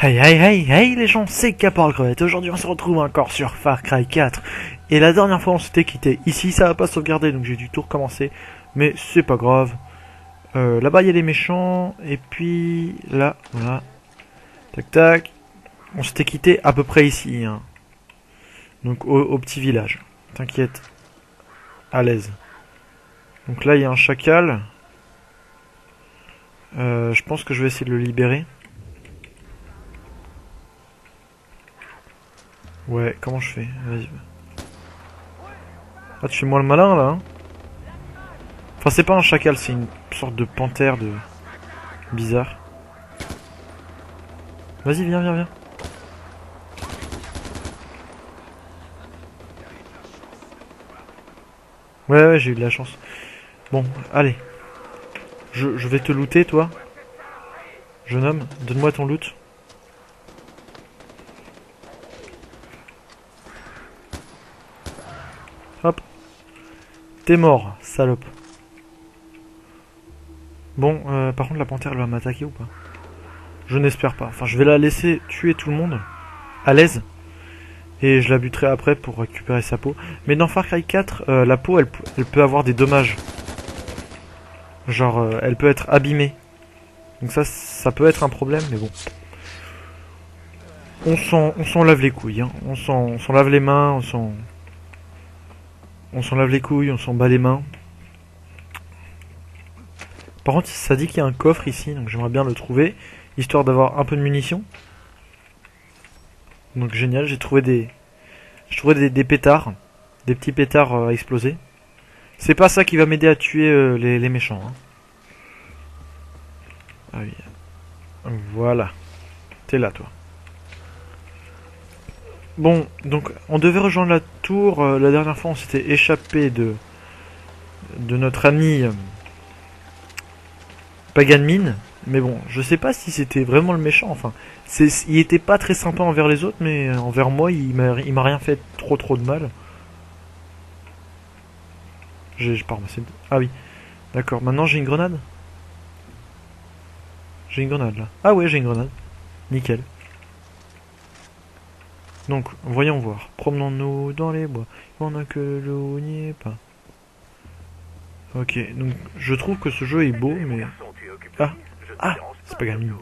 Hey hey hey hey les gens, c'est Caporal Crevette. Aujourd'hui on se retrouve encore sur Far Cry 4. Et la dernière fois on s'était quitté ici, ça va pas sauvegarder donc j'ai dû tout recommencer. Mais c'est pas grave. Là-bas il y a les méchants. Et puis là, voilà. Tac tac. On s'était quitté à peu près ici. Hein. Donc au petit village. T'inquiète. À l'aise. Donc là il y a un chacal. Je pense que je vais essayer de le libérer. Ouais, comment je fais? Vas-y. Ah, tu fais moi le malin là, hein. Enfin, c'est pas un chacal, c'est une sorte de panthère de bizarre. Vas-y, viens, viens, viens. Ouais, ouais, j'ai eu de la chance. Bon, allez. Je vais te looter, toi. Jeune homme, donne-moi ton loot. Hop. T'es mort, salope. Bon, par contre, la panthère, elle va m'attaquer ou pas? Je n'espère pas. Enfin, je vais la laisser tuer tout le monde. À l'aise. Et je la buterai après pour récupérer sa peau. Mais dans Far Cry 4, la peau, elle peut avoir des dommages. Genre, elle peut être abîmée. Donc ça peut être un problème, mais bon. On s'en lave les couilles, hein. On s'en lave les mains, on s'en lave les couilles, on s'en bat les mains. Par contre, ça dit qu'il y a un coffre ici, donc j'aimerais bien le trouver, histoire d'avoir un peu de munitions. Donc génial, j'ai trouvé des pétards, des petits pétards à exploser. C'est pas ça qui va m'aider à tuer les méchants. Hein. Ah oui. Voilà. T'es là, toi. Bon, donc on devait rejoindre la tour. La dernière fois, on s'était échappé de notre ami Paganmin. Mais bon, je sais pas si c'était vraiment le méchant. Enfin, il était pas très sympa envers les autres, mais envers moi, il m'a rien fait trop de mal. Pardon, ah oui, d'accord. Maintenant, j'ai une grenade. J'ai une grenade là. Ah ouais, j'ai une grenade. Nickel. Donc, voyons voir. Promenons-nous dans les bois. On a que l'eau n'y est pas. Ok, donc je trouve que ce jeu est beau, mais... Ah, ah, c'est pas Gamin.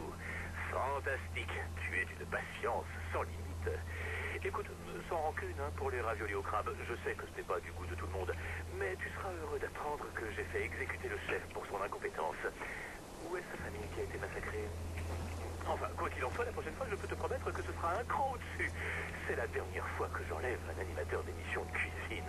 Fantastique, tu es d'une patience sans limite. Écoute, sans rancune pour les raviolis au crabe, je sais que ce n'est pas du goût de tout le monde, mais tu seras heureux d'apprendre que j'ai fait exécuter le chef pour son incompétence. Où est sa famille qui a été massacrée? Enfin, quoi qu'il en soit, la prochaine fois, je peux te promettre que ce sera un cran au-dessus. C'est la dernière fois que j'enlève un animateur d'émission de cuisine.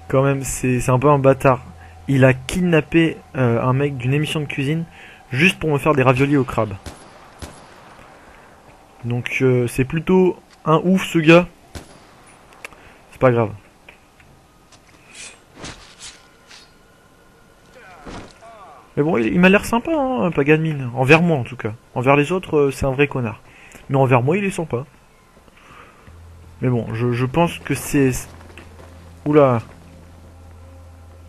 Quand même, c'est un peu un bâtard. Il a kidnappé un mec d'une émission de cuisine juste pour me faire des raviolis au crabe. Donc c'est plutôt un ouf ce gars. C'est pas grave. Mais bon, il m'a l'air sympa, hein, Paganmin. Envers moi en tout cas. Envers les autres, c'est un vrai connard. Mais envers moi, il est sympa. Mais bon, je pense que c'est... Oula.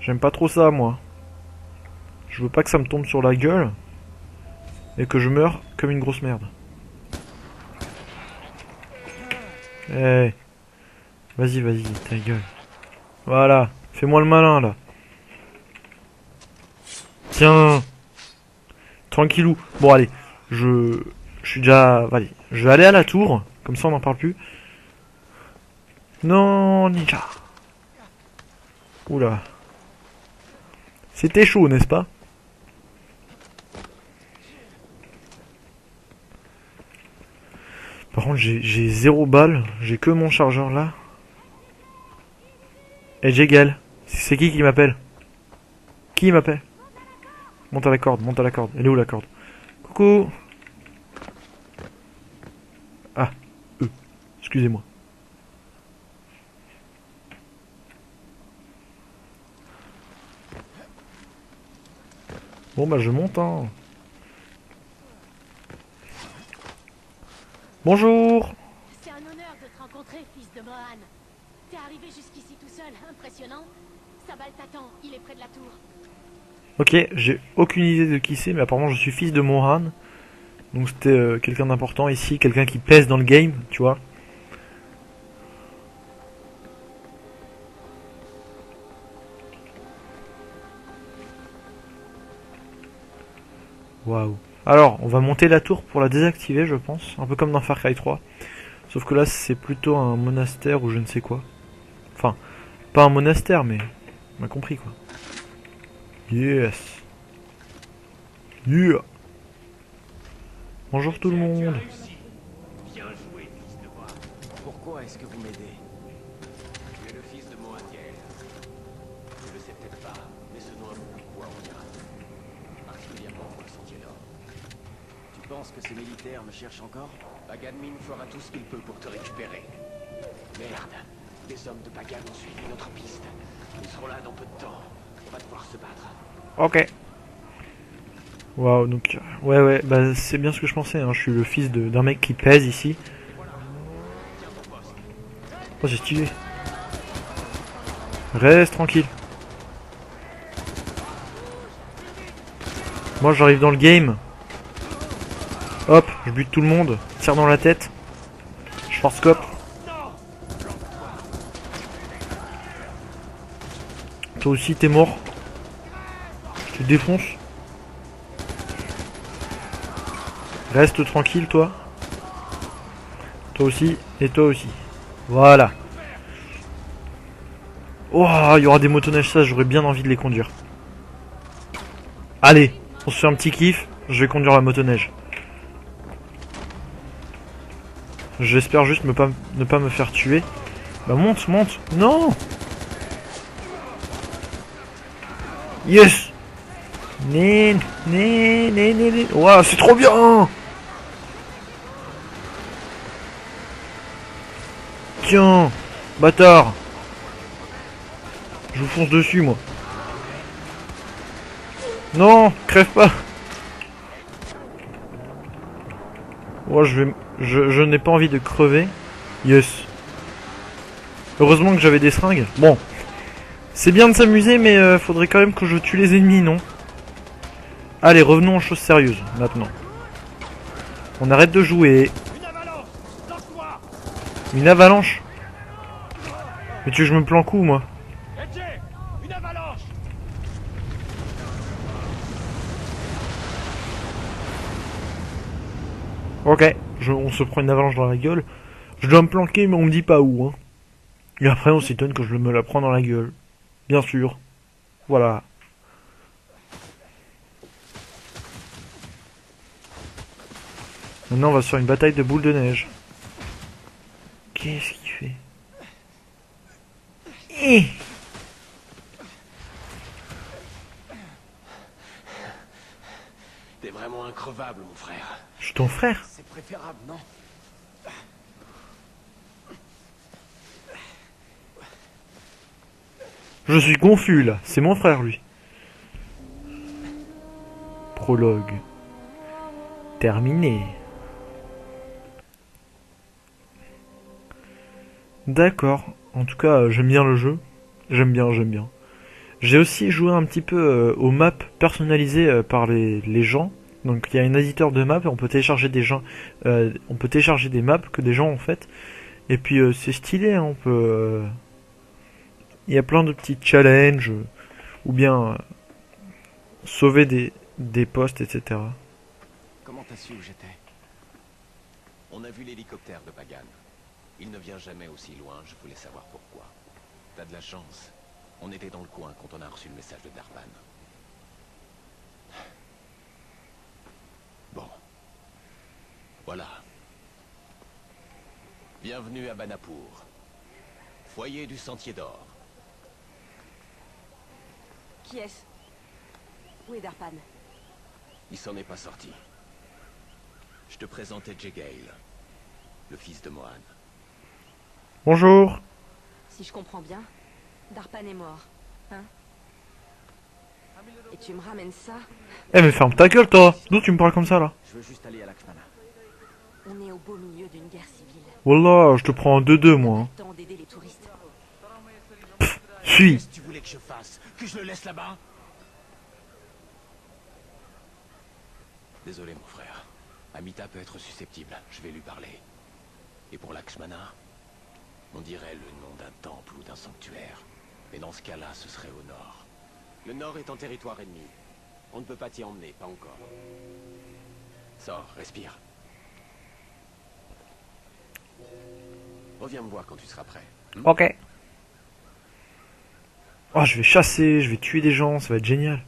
J'aime pas trop ça, moi. Je veux pas que ça me tombe sur la gueule. Et que je meure comme une grosse merde. Eh. Hey. Vas-y, ta gueule. Voilà. Fais-moi le malin, là. Tiens. Tranquillou. Bon, allez. Je suis déjà... Allez. Je vais aller à la tour. Comme ça, on n'en parle plus. Non, ninja. Oula. C'était chaud, n'est-ce pas? Par contre, j'ai 0 balles. J'ai que mon chargeur là. Et j'égale. C'est qui m'appelle? Qui m'appelle? Monte à la corde, monte à la corde. Elle est où la corde? Coucou. Ah, excusez-moi. Bon bah je monte hein. Bonjour. C'est un honneur de te rencontrer, fils de Mohan. T'es arrivé jusqu'ici tout seul, impressionnant. Sabal t'attend, il est près de la tour. Ok, j'ai aucune idée de qui c'est, mais apparemment je suis fils de Mohan. Donc c'était quelqu'un d'important ici, quelqu'un qui pèse dans le game, tu vois. Waouh. Alors, on va monter la tour pour la désactiver, je pense. Un peu comme dans Far Cry 3. Sauf que là, c'est plutôt un monastère ou je ne sais quoi. Enfin, pas un monastère, mais... On a compris, quoi. Yes. Yeah. Bonjour tout le monde. Pourquoi est-ce que vous m'aidez? Tu es le fils de Mohandiel. Tu le sais peut-être pas, mais ce nom a beaucoup de poids en Irak. Particulièrement pour le sentier d'or. Tu penses que ces militaires me cherchent encore? Paganmin fera tout ce qu'il peut pour te récupérer. Merde. Des hommes de Pagan ont suivi notre piste. Ils seront là dans peu de temps. On va devoir se battre. Ok. Waouh, donc... Ouais, bah c'est bien ce que je pensais, hein. Je suis le fils d'un mec qui pèse ici. Oh, c'est stylé. Reste tranquille. Moi, j'arrive dans le game. Hop, je bute tout le monde. Tire dans la tête. Je force scope. Toi aussi, t'es mort. Je te défonce. Reste tranquille, toi. Toi aussi, et toi aussi. Voilà. Oh, il y aura des motoneiges, ça, j'aurais bien envie de les conduire. Allez, on se fait un petit kiff. Je vais conduire la motoneige. J'espère juste ne pas me faire tuer. Bah monte, monte. Non. Yes. Ouah, c'est trop bien. Tiens, bâtard. Je vous fonce dessus, moi. Non, crève pas. Oh, je n'ai pas envie de crever. Yes. Heureusement que j'avais des seringues. Bon. C'est bien de s'amuser, mais faudrait quand même que je tue les ennemis, non? Allez, revenons aux choses sérieuses, maintenant. On arrête de jouer. Une avalanche? Mais tu veux que je me planque où, moi? Ok, on se prend une avalanche dans la gueule. Je dois me planquer, mais on me dit pas où, hein. Et après, on s'étonne que je me la prends dans la gueule. Bien sûr. Voilà. Maintenant, on va se faire une bataille de boules de neige. Qu'est-ce qu'il fait? T'es vraiment increvable, mon frère. Je suis ton frère. C'est préférable, non? Je suis confus, là. C'est mon frère, lui. Prologue. Terminé. D'accord. En tout cas, j'aime bien le jeu. J'aime bien. J'ai aussi joué un petit peu aux maps personnalisées par les gens. Donc il y a un éditeur de maps et on peut télécharger on peut télécharger des maps que des gens ont faites. Et puis c'est stylé, hein, on peut... il y a plein de petits challenges, ou bien sauver des postes, etc. Comment t'as su où j'étais? On a vu l'hélicoptère de Pagan. Il ne vient jamais aussi loin, je voulais savoir pourquoi. T'as de la chance. On était dans le coin quand on a reçu le message de Darpan. Bon. Voilà. Bienvenue à Banapur. Foyer du Sentier d'Or. Qui est-ce? Où est Darpan? Il s'en est pas sorti. Je te présentais Jegale, le fils de Mohan. Bonjour. Si je comprends bien, Darpan est mort, hein? Et tu me ramènes ça? Eh mais ferme ta gueule, toi. D'où tu me parles comme ça, là? Je veux juste aller à Lakshmana. On est au beau milieu d'une guerre civile. Wallah, je te prends en 2-2, moi. Hein. Temps d'aider les touristes. Suis. Qu'est-ce que tu voulais que je fasse? Que je le laisse là-bas? Désolé, mon frère. Amita peut être susceptible. Je vais lui parler. Et pour Lakshmana, on dirait le nom d'un temple ou d'un sanctuaire. Mais dans ce cas-là, ce serait au nord. Le nord est en territoire ennemi. On ne peut pas t'y emmener, pas encore. Sors, respire. Reviens me voir quand tu seras prêt. Ok. Oh, je vais chasser, je vais tuer des gens, ça va être génial.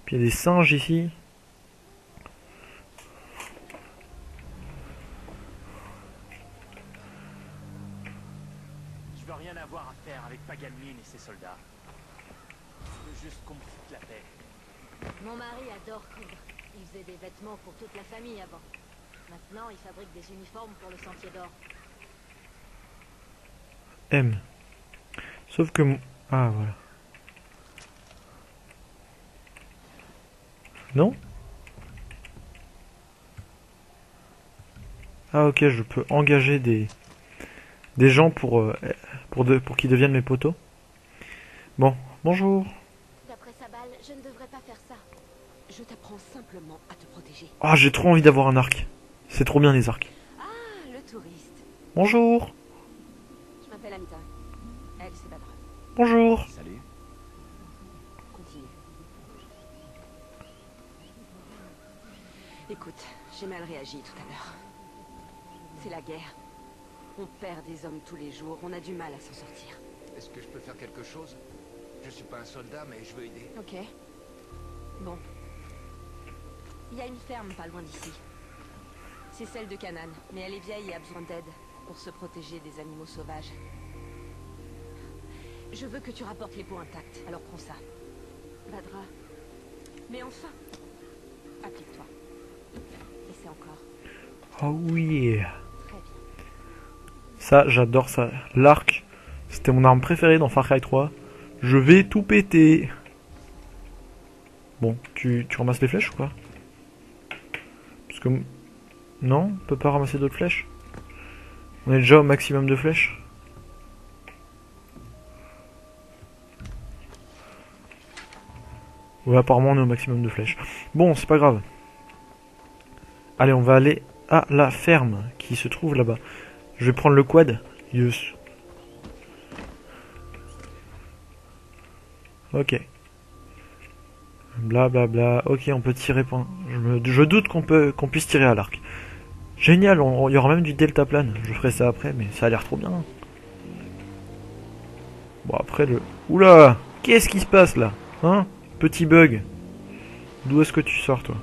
Puis il y a des singes ici. Je veux rien avoir à faire avec Paganmin et ses soldats. Je veux juste qu'on me foute la paix. Mon mari adore coudre. Il faisait des vêtements pour toute la famille avant. Maintenant, il fabrique des uniformes pour le Sentier d'Or. M. Sauf que... Ah, voilà. Non? Ah, ok, je peux engager des gens pour qu'ils deviennent mes poteaux. Bon, bonjour. D'après sa balle, je ne devrais pas faire ça. Je t'apprends simplement à te protéger. Ah, j'ai trop envie d'avoir un arc. C'est trop bien les arcs. Ah, le touriste. Bonjour. Je m'appelle Amita. Elle, c'est Badra. Bonjour. Salut. Continue. Écoute, j'ai mal réagi tout à l'heure. C'est la guerre. On perd des hommes tous les jours, on a du mal à s'en sortir. Est-ce que je peux faire quelque chose? Je suis pas un soldat, mais je veux aider. Ok. Bon. Il y a une ferme pas loin d'ici. C'est celle de Canaan, mais elle est vieille et a besoin d'aide pour se protéger des animaux sauvages. Je veux que tu rapportes les pots intacts, alors prends ça. Badra. Mais enfin, applique-toi. Et c'est encore. Oh oui. Très bien. Ça, j'adore ça. L'arc, c'était mon arme préférée dans Far Cry 3. Je vais tout péter. Bon, tu ramasses les flèches ou quoi? Parce que... Non, on peut pas ramasser d'autres flèches. On est déjà au maximum de flèches. Ouais, apparemment on est au maximum de flèches. Bon, c'est pas grave. Allez, on va aller à la ferme qui se trouve là-bas. Je vais prendre le quad. Yes. Ok. Bla bla bla. Ok, on peut tirer. Je doute qu'on puisse tirer à l'arc. Génial, il y aura même du deltaplane. Je ferai ça après, mais ça a l'air trop bien. Bon, après le... Oula! Qu'est-ce qui se passe là? Hein? Petit bug. D'où est-ce que tu sors, toi?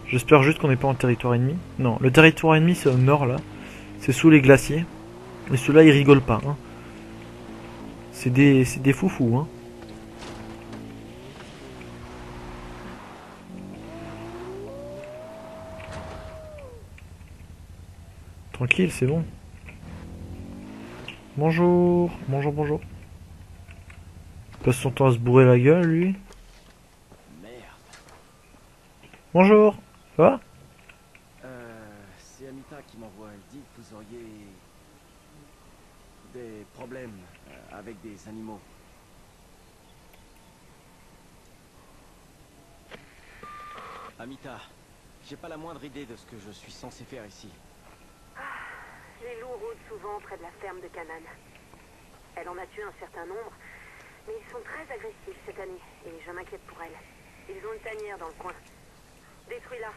J'espère juste qu'on n'est pas en territoire ennemi. Non, le territoire ennemi, c'est au nord, là. C'est sous les glaciers. Et ceux-là, ils rigolent pas, hein. C'est des foufous, hein. Tranquille, c'est bon. Bonjour, bonjour, bonjour. Il passe son temps à se bourrer la gueule, lui. Merde. Bonjour, ça va? C'est Amita qui m'envoie. Elle dit que vous auriez... des problèmes avec des animaux. Amita, j'ai pas la moindre idée de ce que je suis censé faire ici. Les loups rôdent souvent près de la ferme de Canaan. Elle en a tué un certain nombre, mais ils sont très agressifs cette année, et je m'inquiète pour elle. Ils ont une tanière dans le coin. Détruis-la.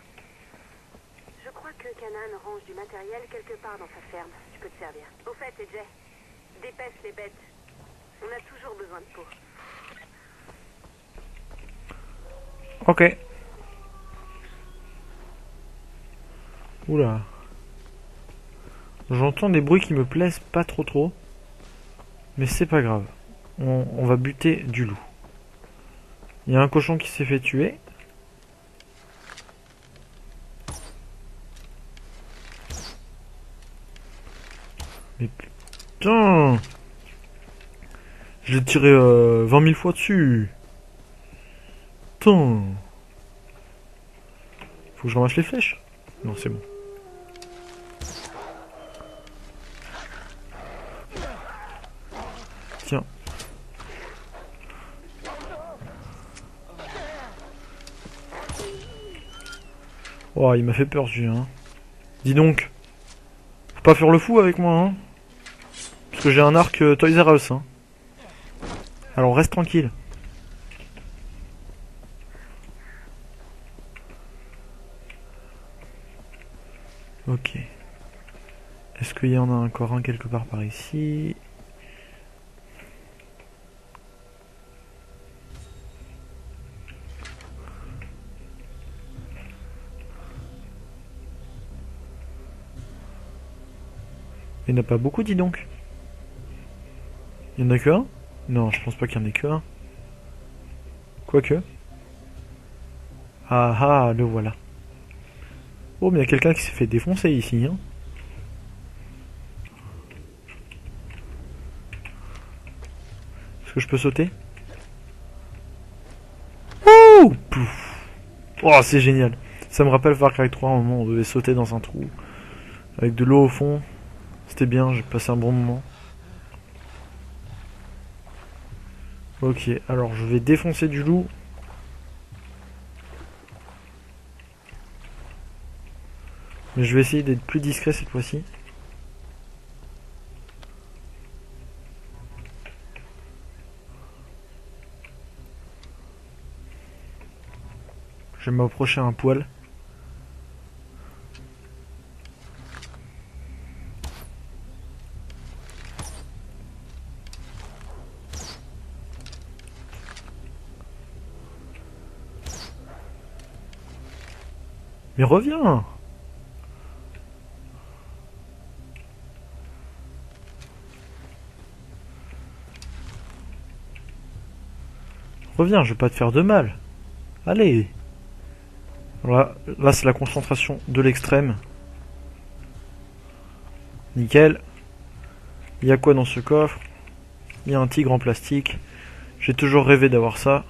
Je crois que Canaan range du matériel quelque part dans sa ferme. Tu peux te servir. Au fait, Jay, dépêche les bêtes. On a toujours besoin de peau. Ok. Oula. J'entends des bruits qui me plaisent pas trop. Mais c'est pas grave. On va buter du loup. Il y a un cochon qui s'est fait tuer. Mais putain! Je l'ai tiré 20 000 fois dessus. Putain! Faut que je ramasse les flèches? Non, c'est bon. Tiens. Oh, il m'a fait peur celui-là. Hein. Dis donc. Faut pas faire le fou avec moi, hein. Parce que j'ai un arc Toys R Us, hein. Alors reste tranquille. Ok. Est-ce qu'il y en a encore un quelque part par ici? Il n'y en a pas beaucoup, dis donc. Il y en a que un? Non, je pense pas qu'il y en ait que un. Quoique. Ah ah, le voilà. Oh, mais il y a quelqu'un qui s'est fait défoncer ici, hein. Est-ce que je peux sauter? Ouh, pouf. Oh, c'est génial. Ça me rappelle Far Cry 3, à un moment, on devait sauter dans un trou. Avec de l'eau au fond. C'était bien, j'ai passé un bon moment. Ok, alors je vais défoncer du loup. Mais je vais essayer d'être plus discret cette fois-ci. Je vais m'approcher un poil. Mais reviens! Reviens, je vais pas te faire de mal. Allez! Là c'est la concentration de l'extrême. Nickel. Il y a quoi dans ce coffre? Il y a un tigre en plastique. J'ai toujours rêvé d'avoir ça.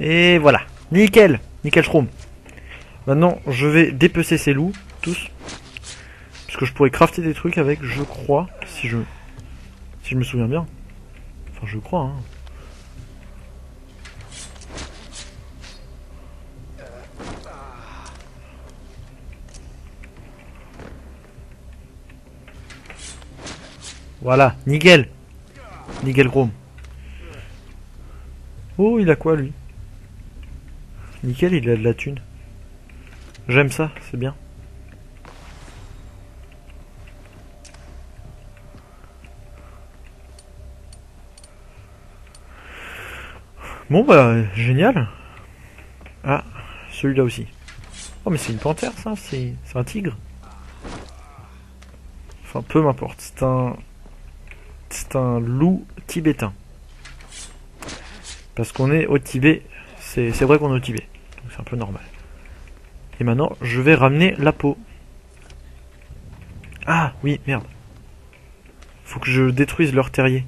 Et voilà. Nickel. Nickel Shroom. Maintenant, je vais dépecer ces loups. Tous. Parce que je pourrais crafter des trucs avec, je crois. Si je me souviens bien. Enfin, je crois, hein. Voilà. Nickel. Nickel Chrome. Oh, il a quoi, lui? Nickel, il a de la thune. J'aime ça, c'est bien. Bon bah, génial. Ah, celui-là aussi. Oh mais c'est une panthère ça, c'est un tigre. Enfin, peu m'importe, c'est un loup tibétain. Parce qu'on est au Tibet, c'est vrai qu'on est au Tibet. Donc c'est un peu normal. Et maintenant, je vais ramener la peau. Ah, oui, merde. Faut que je détruise leur terrier.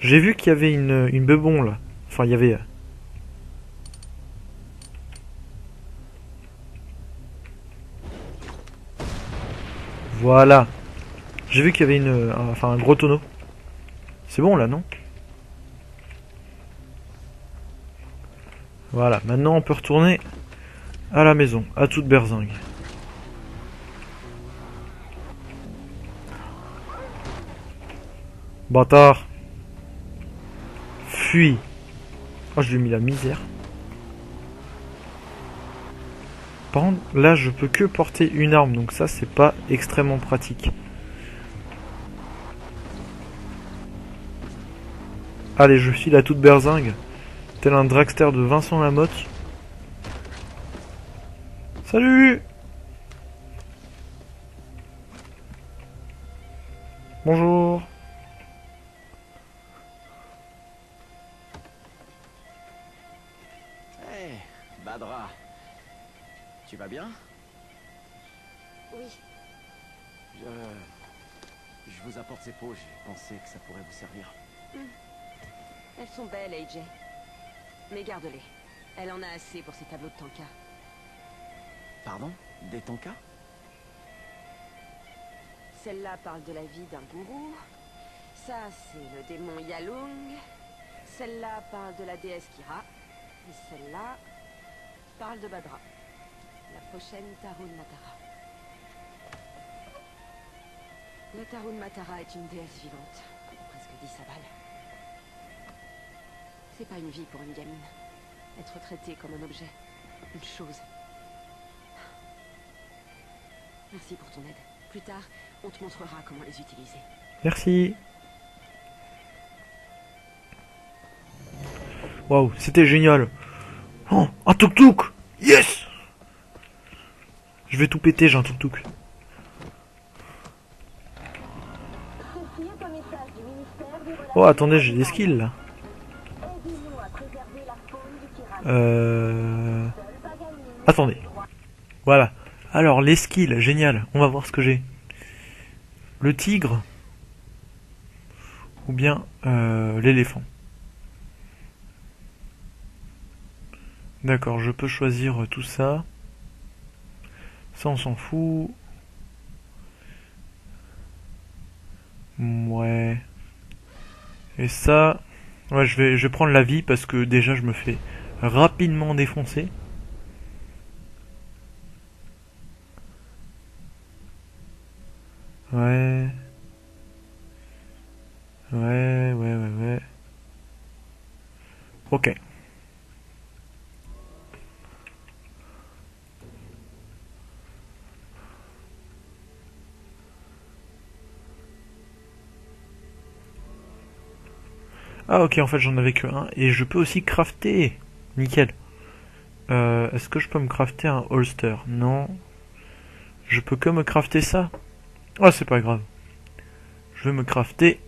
J'ai vu qu'il y avait une bebon là. Enfin, il y avait... Voilà. J'ai vu qu'il y avait un gros tonneau. C'est bon là, non? Voilà, maintenant on peut retourner à la maison, à toute berzingue. Bâtard. Fuis. Oh, je lui ai mis la misère. Par contre, là, je peux que porter une arme, donc ça, c'est pas extrêmement pratique. Allez, je file à toute berzingue. Tel un dragster de Vincent Lamotte. Salut! Bonjour. Hey, Badra. Tu vas bien? Oui, Je vous apporte ces peaux, j'ai pensé que ça pourrait vous servir. elles sont belles, AJ. Mais garde-les. Elle en a assez pour ces tableaux de Tanka. Pardon? Des Tonka? Celle-là parle de la vie d'un gourou. Ça, c'est le démon Yalung. Celle-là parle de la déesse Kira. Et celle-là parle de Badra. La prochaine Tarun Matara. La Tarun Matara est une déesse vivante. Presque 10 à balle. C'est pas une vie pour une gamine. Être traitée comme un objet. Une chose. Merci pour ton aide. Plus tard, on te montrera comment les utiliser. Merci. Waouh, c'était génial. Oh, un tuk-tuk. Yes. Je vais tout péter, j'ai un tuk-tuk. Oh, attendez, j'ai des skills là. Attendez. Voilà. Alors, les skills, génial. On va voir ce que j'ai. Le tigre. Ou bien l'éléphant. D'accord, je peux choisir tout ça. Ça, on s'en fout. Ouais. Et ça... Ouais, je vais prendre la vie parce que déjà, je me fais rapidement défoncer. Ouais. Ouais. Ok. Ah ok, en fait j'en avais que un. Et je peux aussi crafter. Nickel. Est-ce que je peux me crafter un holster? Non. Je peux que me crafter ça. Ah, c'est pas grave. Je vais me crafter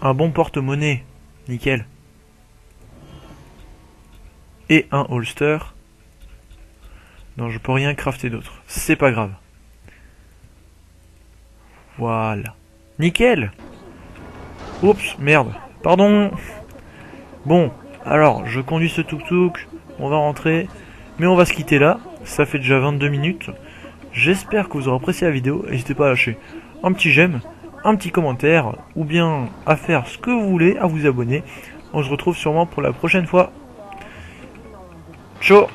un bon porte-monnaie. Nickel. Et un holster. Non, je peux rien crafter d'autre. C'est pas grave. Voilà. Nickel. Oups, merde. Pardon. Bon, alors, je conduis ce tuk-tuk. On va rentrer. Mais on va se quitter là. Ça fait déjà 22 minutes. J'espère que vous aurez apprécié la vidéo. N'hésitez pas à lâcher un petit j'aime, un petit commentaire, ou bien à faire ce que vous voulez, à vous abonner. On se retrouve sûrement pour la prochaine fois. Ciao.